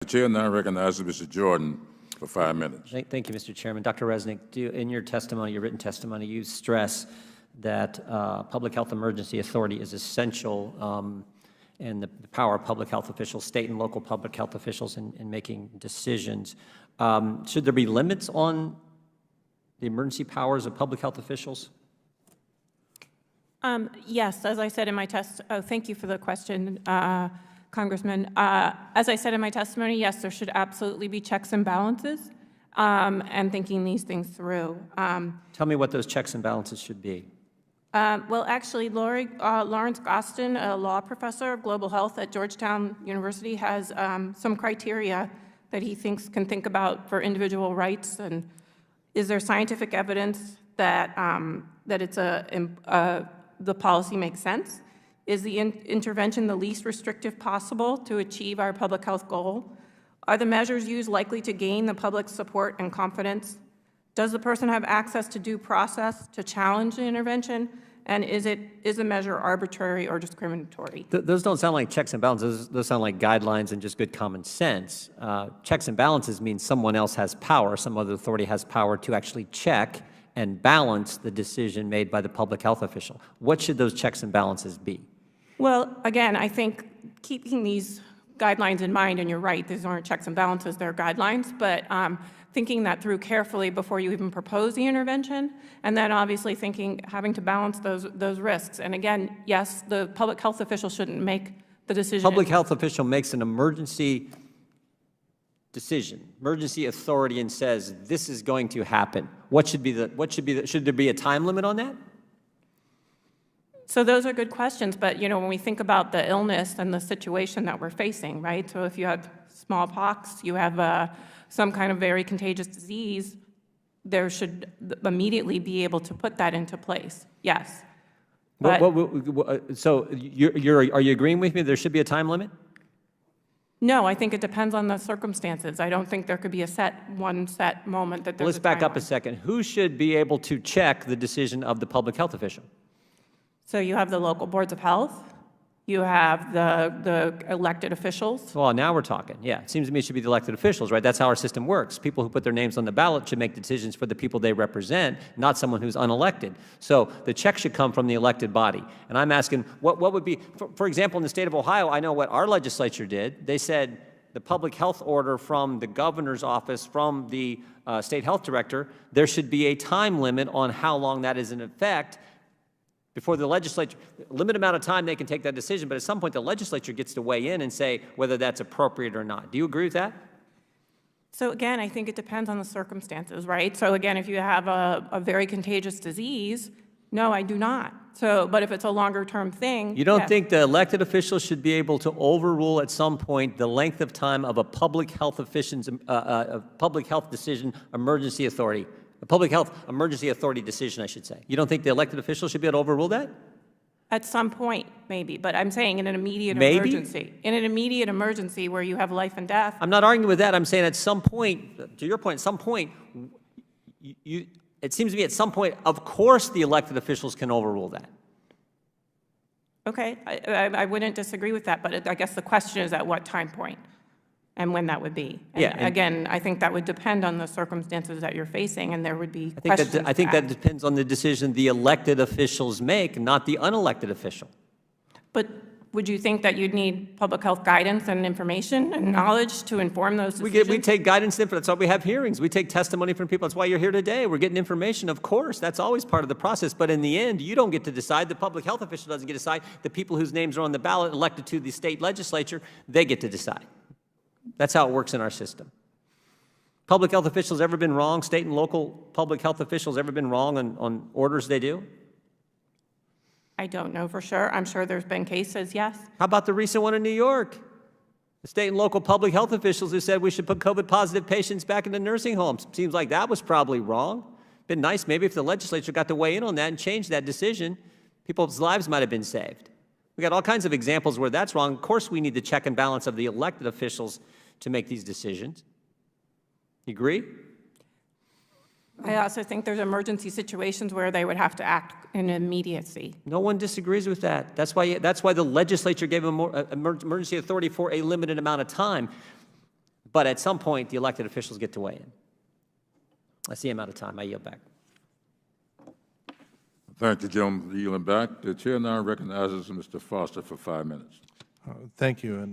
Chair now recognizes Mr. Jordan for 5 minutes. Thank you, Mr. Chairman. Dr. Resnick, in your testimony, your written testimony, you stress that public health emergency authority is essential in the power of public health officials, state and local public health officials in making decisions. Should there be limits on the emergency powers of public health officials? Yes, as I said in my thank you for the question, Congressman. As I said in my testimony, yes, there should absolutely be checks and balances and thinking these things through. Tell me what those checks and balances should be. Well, actually, Lawrence Gostin, a law professor of global health at Georgetown University, has some criteria that he thinks can think about for individual rights. And is there scientific evidence that the policy makes sense? Is the intervention the least restrictive possible to achieve our public health goal? Are the measures used likely to gain the public's support and confidence? Does the person have access to due process to challenge the intervention? And is the measure arbitrary or discriminatory? Those don't sound like checks and balances. Those sound like guidelines and just good common sense. Checks and balances mean someone else has power, some other authority has power to actually check and balance the decision made by the public health official. What should those checks and balances be? Well, again, I think keeping these guidelines in mind, and you're right, these aren't checks and balances, they're guidelines, but thinking that through carefully before you even propose the intervention, and then obviously having to balance those risks. And again, yes, the public health official shouldn't make the decision. Public health official makes an emergency decision, emergency authority, and says this is going to happen. Should there be a time limit on that? So those are good questions, but when we think about the illness and the situation that we're facing, right? So if you have smallpox, you have some kind of very contagious disease, there should immediately be able to put that into place. Yes. But so are you agreeing with me there should be a time limit? No, I think it depends on the circumstances. I don't think there could be one set moment that there's Let's back up a second. Who should be able to check the decision of the public health official? So you have the local boards of health. You have the elected officials. Well, now we're talking. Yeah, it seems to me it should be the elected officials, right? That's how our system works. People who put their names on the ballot should make decisions for the people they represent, not someone who's unelected. So the check should come from the elected body. And I'm asking, what would be, for example, in the state of Ohio, I know what our legislature did. They said the public health order from the governor's office, from the state health director, there should be a time limit on how long that is in effect. Before the legislature, a limited amount of time they can take that decision, but at some point the legislature gets to weigh in and say whether that's appropriate or not. Do you agree with that? So again, I think it depends on the circumstances, right? So again, if you have a very contagious disease, no, I do not. So, but if it's a longer term thing. You don't think the elected officials should be able to overrule at some point the length of time of a public health decision emergency authority? A public health emergency authority decision, I should say. You don't think the elected officials should be able to overrule that? At some point, maybe. But I'm saying in an immediate maybe? emergency. In an immediate emergency where you have life and death. I'm not arguing with that. I'm saying at some point, to your point, at some point, it seems to me at some point, of course the elected officials can overrule that. Okay, I wouldn't disagree with that, but I guess the question is at what time point and when that would be. And yeah, again, I think that would depend on the circumstances that you're facing, and there would be questions. I think that depends on the decision the elected officials make, not the unelected official. But would you think that you'd need public health guidance and information and knowledge to inform those decisions? We take guidance and information. That's why we have hearings. We take testimony from people. That's why you're here today. We're getting information. Of course, that's always part of the process. But in the end, you don't get to decide. The public health official doesn't get to decide. The people whose names are on the ballot elected to the state legislature, they get to decide. That's how it works in our system. Public health officials ever been wrong? State and local public health officials ever been wrong on orders they do? I don't know for sure. I'm sure there's been cases, yes. How about the recent one in New York? The state and local public health officials who said we should put COVID-positive patients back into nursing homes. Seems like that was probably wrong. Been nice maybe if the legislature got to weigh in on that and change that decision. People's lives might have been saved. We got all kinds of examples where that's wrong. Of course, we need the check and balance of the elected officials to make these decisions. You agree? I also think there's emergency situations where they would have to act in immediacy. No one disagrees with that. That's why the legislature gave them more emergency authority for a limited amount of time. But at some point, the elected officials get to weigh in. I see I'm out of time. I yield back. Thank you, gentleman. Yielding back. The chair now recognizes Mr. Foster for 5 minutes. Thank you. And